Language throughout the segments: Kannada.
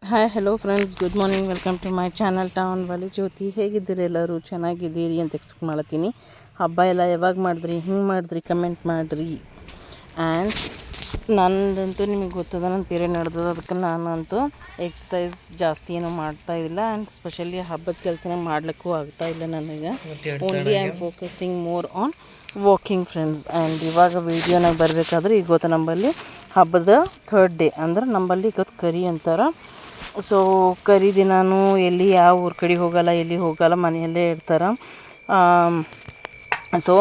Hi hello friends, good morning. Welcome to my channel town Wali Jyoti. ಹೇಗಿದ್ದೀರಿ ಎಲ್ಲರೂ? ಚೆನ್ನಾಗಿದ್ದೀರಿ ಅಂತ ಎಕ್ಸ್ಪೆಕ್ಟ್ ಮಾಡ್ತೀನಿ. ಹಬ್ಬ ಎಲ್ಲ ಯಾವಾಗ ಮಾಡಿದ್ರಿ, ಹಿಂಗೆ ಮಾಡಿದ್ರಿ, ಕಮೆಂಟ್ ಮಾಡಿರಿ. ಆ್ಯಂಡ್ ನಂದಂತೂ ನಿಮಗೆ ಗೊತ್ತದ, ನನ್ನ ಪೀರಿಯಡ್ ನಡೆದದ, ಅದಕ್ಕೆ ನಾನಂತೂ ಎಕ್ಸಸೈಸ್ ಜಾಸ್ತಿ ಏನೂ ಮಾಡ್ತಾಯಿಲ್ಲ. ಆ್ಯಂಡ್ ಸ್ಪೆಷಲಿ ಹಬ್ಬದ ಕೆಲಸನ ಮಾಡ್ಲಿಕ್ಕೂ ಆಗ್ತಾಯಿಲ್ಲ ನನಗೆ. Only I am focusing more on walking friends. And ಇವಾಗ ವೀಡಿಯೋನಾಗ ಬರಬೇಕಾದ್ರೆ ಈಗ ಗೊತ್ತಾ, ನಂಬಲ್ಲಿ ಹಬ್ಬದ ಥರ್ಡ್ ಡೇ ಅಂದ್ರೆ ನಂಬಲ್ಲಿ ಇವತ್ತು ಕರಿ ಅಂತಾರೆ. ಸೊ ಕರಿ ದಿನಾನು ಎಲ್ಲಿ ಯಾವ ಊರ ಕಡೆ ಹೋಗಲ್ಲ, ಎಲ್ಲಿ ಹೋಗಲ್ಲ, ಮನೆಯಲ್ಲೇ ಇರ್ತಾರೆ. ಸೊ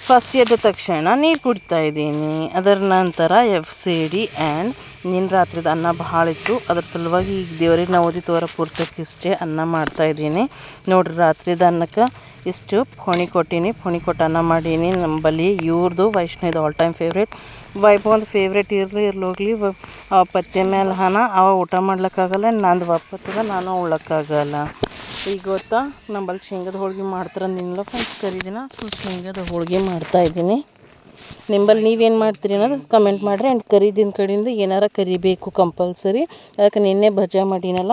ಫಸ್ಟ್ ಎದ್ದ ತಕ್ಷಣ ನೀರು ಕುಡಿತಾಯಿದ್ದೀನಿ. ಅದರ ನಂತರ FCD ಆ್ಯಂಡ್ ನಿನ್ನ ರಾತ್ರಿದ ಅನ್ನ ಭಾಳ ಇತ್ತು, ಅದ್ರ ಸಲುವಾಗಿ ಈಗ ದೇವ್ರಿಗೆ ನಾವು ಓದಿ ತೋರ ಪೂರ್ತಕ್ಕಿಷ್ಟೇ ಅನ್ನ ಮಾಡ್ತಾಯಿದ್ದೀನಿ. ನೋಡಿರಿ, ರಾತ್ರಿದ ಅನ್ನಕ್ಕೆ ಇಷ್ಟು ಫೋಣಿ ಕೊಟ್ಟೀನಿ. ಫೋಣಿ ಕೊಟ್ಟು ಅನ್ನ ಮಾಡೀನಿ. ನಂಬಲ್ಲಿ ಇವ್ರದ್ದು ವೈಷ್ಣವ್ದು ಆಲ್ ಟೈಮ್ ಫೇವ್ರೇಟ್. ಒಂದು ಫೇವ್ರೇಟ್ ಇರ್ಲೋಗ್ಲಿ ಪತ್ತೆ ಮೇಲೆ ಹಣ ಅವ ಊಟ ಮಾಡ್ಲಿಕ್ಕಾಗಲ್ಲ. ನಂದು ಒಪ್ಪತ್ತದ, ನಾನು ಉಳ್ಳಕ್ಕಾಗಲ್ಲ. ಈಗ ಗೊತ್ತಾ, ನಂಬಲ್ಲಿ ಶೇಂಗದ ಹೋಳ್ಗೆ ಮಾಡ್ತಾರೆ ಅಂದಿಲ್ಲ ಫ್ರೆಂಡ್ಸ್ ಕರಿದಿನ. ಸೊ ಶೇಂಗದ ಹೋಳ್ಗೆ ಮಾಡ್ತಾಯಿದ್ದೀನಿ. ನಿಂಬಲ್ಲಿ ನೀವೇನು ಮಾಡ್ತೀರಿ ಅನ್ನೋದು ಕಮೆಂಟ್ ಮಾಡಿರಿ. ಆ್ಯಂಡ್ ಕರಿದಿನ ಕಡೆಯಿಂದ ಏನಾರ ಕರಿಬೇಕು ಕಂಪಲ್ಸರಿ. ಅದಕ್ಕೆ ನಿನ್ನೆ ಭಜ ಮಾಡೀನಲ್ಲ,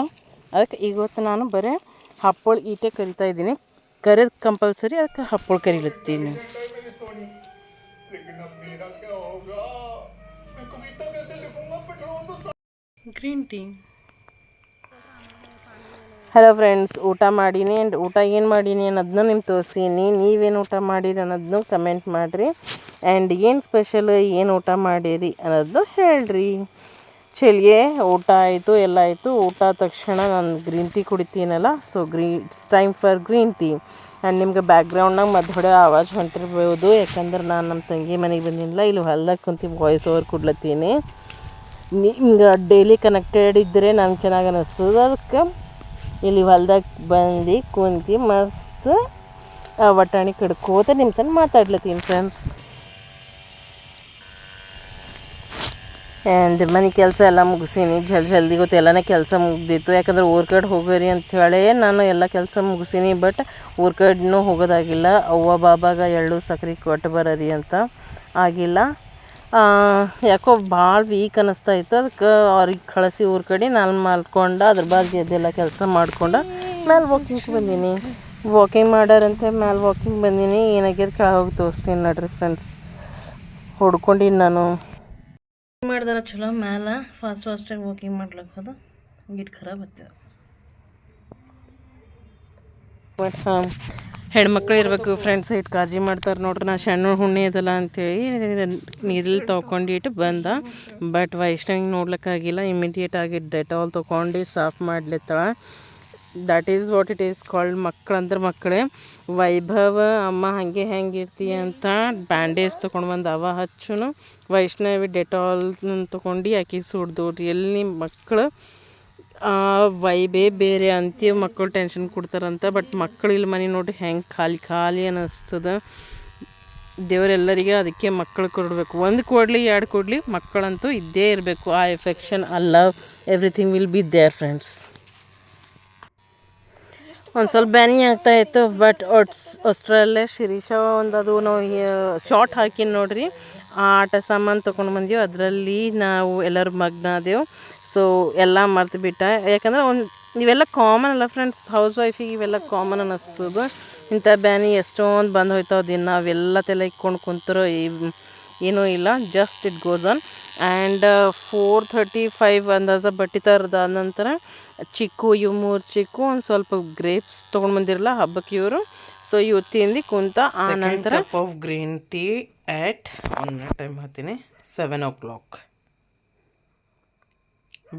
ಅದಕ್ಕೆ ಇವತ್ತು ನಾನು ಬರೀ ಹಪ್ಪಳು ಈಟೆ ಕರಿತಾಯಿದ್ದೀನಿ. ಕರಿದು ಕಂಪಲ್ಸರಿ, ಅದಕ್ಕೆ ಹಪ್ಪಳು ಕರಿಲತ್ತೀನಿ. Green tea. ಹಲೋ ಫ್ರೆಂಡ್ಸ್, ಊಟ ಮಾಡೀನಿ. ಆ್ಯಂಡ್ ಊಟ ಏನು ಮಾಡೀನಿ ಅನ್ನೋದನ್ನ ನಿಮ್ಗೆ ತೋರಿಸೀನಿ. ನೀವೇನು ಊಟ ಮಾಡೀರಿ ಅನ್ನೋದನ್ನು ಕಮೆಂಟ್ ಮಾಡಿರಿ. ಆ್ಯಂಡ್ ಏನು ಸ್ಪೆಷಲ್, ಏನು ಊಟ ಮಾಡೀರಿ ಅನ್ನೋದು ಹೇಳ್ರಿ. ಚಳಿಗೆ ಊಟ ಆಯಿತು, ಎಲ್ಲ ಆಯಿತು. ಊಟ ಆದ ತಕ್ಷಣ ನಾನು ಗ್ರೀನ್ ಟೀ ಕುಡಿತೀನಲ್ಲ, so it's time for green tea. And ನಿಮ್ಗೆ ಬ್ಯಾಕ್ಗ್ರೌಂಡ್ನಾಗ ಮಧ್ಯ ಹೊಡೆ ಆವಾಜ್ ಹೊಂಟಿರ್ಬೋದು, ಯಾಕಂದ್ರೆ ನಾನು ನಮ್ಮ ತಂಗಿ ಮನೆಗೆ ಬಂದಿಲ್ಲ, ಇಲ್ಲಿ ಹೊಲ್ದಾಗ ಕುಂತು ವಾಯ್ಸ್ ಓವರ್ ಕೊಡ್ಲತ್ತೀನಿ. ನಿಮ್ಗೆ ಡೈಲಿ ಕನೆಕ್ಟೆಡ್ ಇದ್ದರೆ ನಂಗೆ ಚೆನ್ನಾಗಿ ಅನ್ನಿಸ್ತದೆ. ಅದಕ್ಕೆ ಇಲ್ಲಿ ಹೊಲ್ದಾಗ ಬಂದು ಕುಂತು ಮಸ್ತ್ ಬಟಾಣಿ ಕಡ್ಕೋತ ನಿಮ್ಮ ಸಣ್ಣ ಮಾತಾಡ್ಲತ್ತೀನಿ ಫ್ರೆಂಡ್ಸ್. ಆ್ಯಂಡ್ ಮನೆ ಕೆಲಸ ಎಲ್ಲ ಮುಗಿಸೀನಿ ಜಲ್ದಿ. ಗೊತ್ತು ಎಲ್ಲನೇ ಕೆಲಸ ಮುಗ್ದಿತ್ತು, ಯಾಕಂದ್ರೆ ಊರ ಕಡೆ ಹೋಗೋರಿ ಅಂಥೇಳಿ ನಾನು ಎಲ್ಲ ಕೆಲಸ ಮುಗಿಸೀನಿ. ಬಟ್ ಊರ ಕಡೆನೂ ಹೋಗೋದಾಗಿಲ್ಲ. ಅವ್ವ ಬಾಬಾಗ ಎಳ್ಳು ಸಕ್ರೆ ಕೊಟ್ಟು ಬರೀ ಅಂತ ಆಗಿಲ್ಲ. ಯಾಕೋ ಭಾಳ ವೀಕ್ ಅನ್ನಿಸ್ತಾ ಇತ್ತು. ಅದಕ್ಕೆ ಅವ್ರಿಗೆ ಕಳಿಸಿ ಊರ ಕಡೆ ನಾನು ಮಲ್ಕೊಂಡು ಅದ್ರ ಬಾದ್ ಎದ್ದೆಲ್ಲ ಕೆಲಸ ಮಾಡ್ಕೊಂಡು ಮ್ಯಾಲೆ ವಾಕಿಂಗ್ ಬಂದೀನಿ. ವಾಕಿಂಗ್ ಮಾಡಾರಂತೆ ಮ್ಯಾಲೆ ವಾಕಿಂಗ್ ಬಂದೀನಿ. ಏನಾಗ್ಯದ ಕೆಳಗೆ ಹೋಗಿ ತೋರಿಸ್ತೀನಿ ನೋಡ್ರಿ ಫ್ರೆಂಡ್ಸ್. ಹೊಡ್ಕೊಂಡಿನಿ ನಾನು. ಮಾಡಿದಾರ ಚಲೋ ಮ್ಯಾಲೆ ಫಾಸ್ಟಾಗಿ ವಾಕಿಂಗ್ ಮಾಡ್ಲಕ್ಕದ ಗಿಟ್ ಖರಾಬ್ ಹತ್ತಿದ. ಬಟ್ ಹೆಣ್ಮಕ್ಳು ಇರಬೇಕು ಫ್ರೆಂಡ್ಸ್, ಇಟ್ಟು ಕಾಳಜಿ ಮಾಡ್ತಾರೆ ನೋಡ್ರಿ. ನಾ ಸಣ್ಣ ಹುಣ್ಣಿ ಅದಲ್ಲ ಅಂಥೇಳಿ ನೀರಲ್ಲಿ ತೊಗೊಂಡಿಟ್ಟು ಬಂದ. ಬಟ್ ವೈಷ್ಣವಿಗೆ ನೋಡ್ಲಿಕ್ಕಾಗಿಲ್ಲ. ಇಮಿಡಿಯೇಟ್ ಆಗಿ ಡೆಟಾಲ್ ತೊಗೊಂಡು ಸಾಫ್ ಮಾಡ್ಲಿತ್ತಾಳ. That is what it is called. ಮಕ್ಕಳಂದ್ರೆ ಮಕ್ಕಳೇ. ವೈಭವ ಅಮ್ಮ ಹಾಗೆ ಹೆಂಗೆ ಇರ್ತೀಯ ಅಂತ ಬ್ಯಾಂಡೇಜ್ ತೊಗೊಂಡು ಬಂದು ಅವ ಹಚ್ಚುನು. ವೈಷ್ಣವಿ ಡೆಟಾಲ್ ತೊಗೊಂಡು ಆಕೆ ಸುಡ್ದು. ಎಲ್ಲಿ ಮಕ್ಕಳು ವೈಬೇ ಬೇರೆ ಅಂತೀವಿ, ಮಕ್ಕಳು ಟೆನ್ಷನ್ ಕೊಡ್ತಾರಂತ. ಬಟ್ ಮಕ್ಕಳು ಇಲ್ಲಿ ಮನೆ ನೋಡ್ರಿ ಹೆಂಗೆ ಖಾಲಿ ಅನ್ನಿಸ್ತದ. ದೇವರೆಲ್ಲರಿಗೆ ಅದಕ್ಕೆ ಮಕ್ಕಳು ಕೊಡಬೇಕು. ಒಂದು ಕೊಡಲಿ ಎರಡು ಕೊಡಲಿ, ಮಕ್ಕಳಂತೂ ಇದ್ದೇ ಇರಬೇಕು. ಆ ಎಫೆಕ್ಷನ್, ಆ love, everything will be there friends. ಒಂದು ಸ್ವಲ್ಪ ಬ್ಯಾನಿ ಆಗ್ತಾಯಿತ್ತು. ಬಟ್ ಅಷ್ಟರಲ್ಲೇ ಶಿರೀಷ ಅದು ನಾವು ಶಾರ್ಟ್ ಹಾಕಿನ ನೋಡ್ರಿ, ಆ ಆಟ ಸಾಮಾನು ತೊಗೊಂಡು ಬಂದೀವಿ. ಅದರಲ್ಲಿ ನಾವು ಎಲ್ಲರೂ ಮಗ್ನಾದೆವು. ಸೊ ಎಲ್ಲ ಮರ್ತು ಬಿಟ್ಟ. ಯಾಕಂದ್ರೆ ಇವೆಲ್ಲ ಕಾಮನ್ ಅಲ್ಲ ಫ್ರೆಂಡ್ಸ್, ಹೌಸ್ ವೈಫಿಗೆ ಇವೆಲ್ಲ ಕಾಮನ್ ಅನ್ನಿಸ್ತದೆ. ಇಂಥ ಬ್ಯಾನಿ ಎಷ್ಟೊಂದು ಬಂದು ಹೋಯ್ತಾವೆ ದಿನ. ನಾವೆಲ್ಲ ತಲೆ ಇಕ್ಕೊಂಡು ಕುಂತರು ಏನೂ ಇಲ್ಲ, just it goes on. And 4:35 ಅಂದಾಜ ಬಟ್ಟೆ ತರದಾದ ನಂತರ ಚಿಕ್ಕು, ಇವು 3 ಚಿಕ್ಕು, ಒಂದು ಸ್ವಲ್ಪ ಗ್ರೇಪ್ಸ್ ತೊಗೊಂಡು ಬಂದಿರಲ್ಲ ಹಬ್ಬಕ್ಕೆ ಇವರು. ಸೊ ಇವು ತಿಂದು ಕುಂತ. ಆ ನಂತರ cup of green tea at time ಹಾಕ್ತೀನಿ 7 o'clock.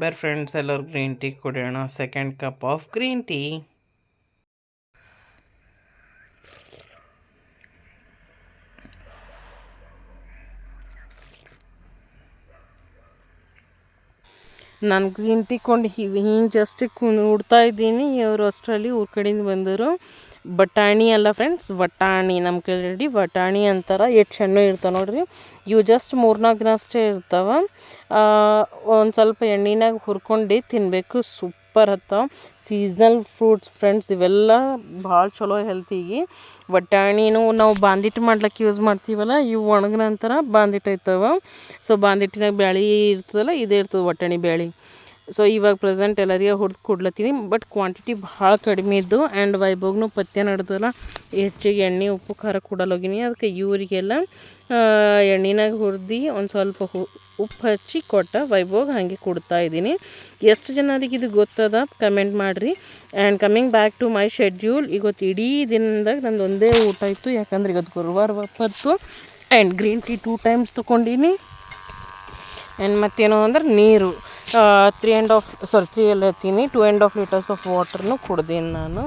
ಬೇರೆ ಫ್ರೆಂಡ್ಸ್ ಎಲ್ಲರೂ ಗ್ರೀನ್ ಟೀ ಕುಡಿಯೋಣ. Second cup of green tea. ನಾನು ಗ್ರೀನ್ ಟೀ ಕೊಂಡು ಹಿಂಗೆ ಜಸ್ಟ್ ನೋಡ್ತಾ ಇದ್ದೀನಿ. ಇವರು ಅಷ್ಟರಲ್ಲಿ ಊರ ಕಡೆಯಿಂದ ಬಂದರು. ಬಟಾಣಿ ಅಲ್ಲ ಫ್ರೆಂಡ್ಸ್, ವಟಾಣಿ. ನಮ್ಮ ಕಡೆ ವಟಾಣಿ ಅಂತಾರೆ. ಎಷ್ಟು ಸಣ್ಣ ಇರ್ತಾವೆ ನೋಡ್ರಿ. ಇವು ಜಸ್ಟ್ 3-4 ದಿನ ಅಷ್ಟೇ ಇರ್ತಾವೆ. ಒಂದು ಸ್ವಲ್ಪ ಎಣ್ಣೆನಾಗ ಹುರ್ಕೊಂಡು ತಿನ್ನಬೇಕು, ಸೂಪರ್ ಹತ್ತವ. ಸೀಸ್ನಲ್ ಫ್ರೂಟ್ಸ್ ಫ್ರೆಂಡ್ಸ್, ಇವೆಲ್ಲ ಭಾಳ ಚಲೋ ಹೆಲ್ತಿಗೆ. ವಟಾಣಿನೂ ನಾವು ಬಾಂದಿಟ್ಟು ಮಾಡ್ಲಿಕ್ಕೆ ಯೂಸ್ ಮಾಡ್ತೀವಲ್ಲ, ಇವು ಒಣಗ ನಂತರ ಬಾಂದಿಟ್ಟು ಆಯ್ತವ. ಸೊ ಬಾಂದಿಟ್ಟಿನಾಗ ಬ್ಯಾಳೆ ಇರ್ತದಲ್ಲ, ಇದೇ ಇರ್ತದೆ ವಟಾಣಿ ಬ್ಯಾಳೆ. ಸೊ ಇವಾಗ ಪ್ರೆಸೆಂಟ್ ಎಲ್ಲರಿಗೆ ಹೊಡೆದು ಕೊಡ್ಲತ್ತೀನಿ. ಬಟ್ ಕ್ವಾಂಟಿಟಿ ಭಾಳ ಕಡಿಮೆ ಇದ್ದು ಆ್ಯಂಡ್ ವೈಭೋಗ್ನು ಪಥ್ಯ ನಡೆದಲ್ಲ ಹೆಚ್ಚಿಗೆ ಎಣ್ಣೆ ಉಪ್ಪು ಖಾರ ಕೊಡಲ್ಲೋಗಿನಿ. ಅದಕ್ಕೆ ಇವರಿಗೆಲ್ಲ ಎಣ್ಣೆನಾಗ ಹುರಿದು ಒಂದು ಸ್ವಲ್ಪ ಉಪ್ಪು ಹಚ್ಚಿ ಕೊಟ್ಟ ವೈಭೋಗ್ ಹಾಗೆ ಕೊಡ್ತಾಯಿದ್ದೀನಿ. ಎಷ್ಟು ಜನರಿಗೆ ಇದು ಗೊತ್ತದ ಕಮೆಂಟ್ ಮಾಡಿರಿ. And coming back to my schedule, ಇವತ್ತು ಇಡೀ ದಿನದಾಗ ನಂದು ಒಂದೇ ಊಟ ಇತ್ತು. ಯಾಕಂದ್ರೆ ಇವತ್ತು ಗುರುವಾರ ಒಪ್ಪತ್ತು ಆ್ಯಂಡ್ ಗ್ರೀನ್ ಟೀ 2 times ತೊಗೊಂಡಿನಿ. ಆ್ಯಂಡ್ ಮತ್ತೇನು ಅಂದ್ರೆ ನೀರು 2.5 liters ಆಫ್ ವಾಟರ್ನು ಕುಡ್ದೀನಿ ನಾನು.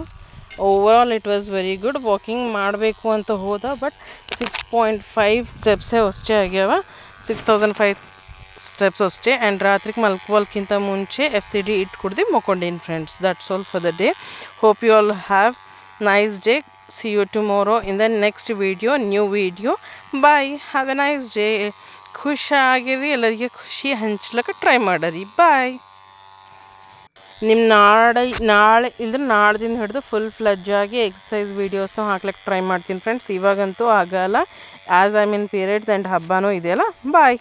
Overall it was very good. Walking ಮಾಡಬೇಕು ಅಂತ ಹೋದ ಬಟ್ 6.5 ಸ್ಟೆಪ್ಸೇ ಅಷ್ಟೇ ಆಗ್ಯಾವ, 6005 ಸ್ಟೆಪ್ಸ್ ಅಷ್ಟೇ. ಆ್ಯಂಡ್ ರಾತ್ರಿಗೆ ಮಲ್ಕೋಲ್ಕಿಂತ ಮುಂಚೆ FCD ಇಟ್ಟು ಕುಡ್ದು ಮಕ್ಕೊಂಡೀನಿ friends. That's all for the day. Hope you all have nice day. See you tomorrow in the next video, new video. Bye. Have a nice day. ಖುಷಿಯಾಗಿರಿ, ಎಲ್ಲರಿಗೆ ಖುಷಿ ಹಂಚ್ಲಿಕ್ಕೆ ಟ್ರೈ ಮಾಡರಿ. ಬಾಯ್. ನಿಮ್ಮ ನಾಳೆ ಇಲ್ಲದ್ರೆ ನಾಡ್ದಿಂದ ಹಿಡಿದು ಫುಲ್ ಫ್ಲಜ್ಜಾಗಿ ಎಕ್ಸಸೈಸ್ ವೀಡಿಯೋಸ್ನ ಹಾಕ್ಲಿಕ್ಕೆ ಟ್ರೈ ಮಾಡ್ತೀನಿ ಫ್ರೆಂಡ್ಸ್. ಇವಾಗಂತೂ ಆಗಲ್ಲ, as I mean periods and ಹಬ್ಬನೂ ಇದೆಯಲ್ಲ. ಬಾಯ್.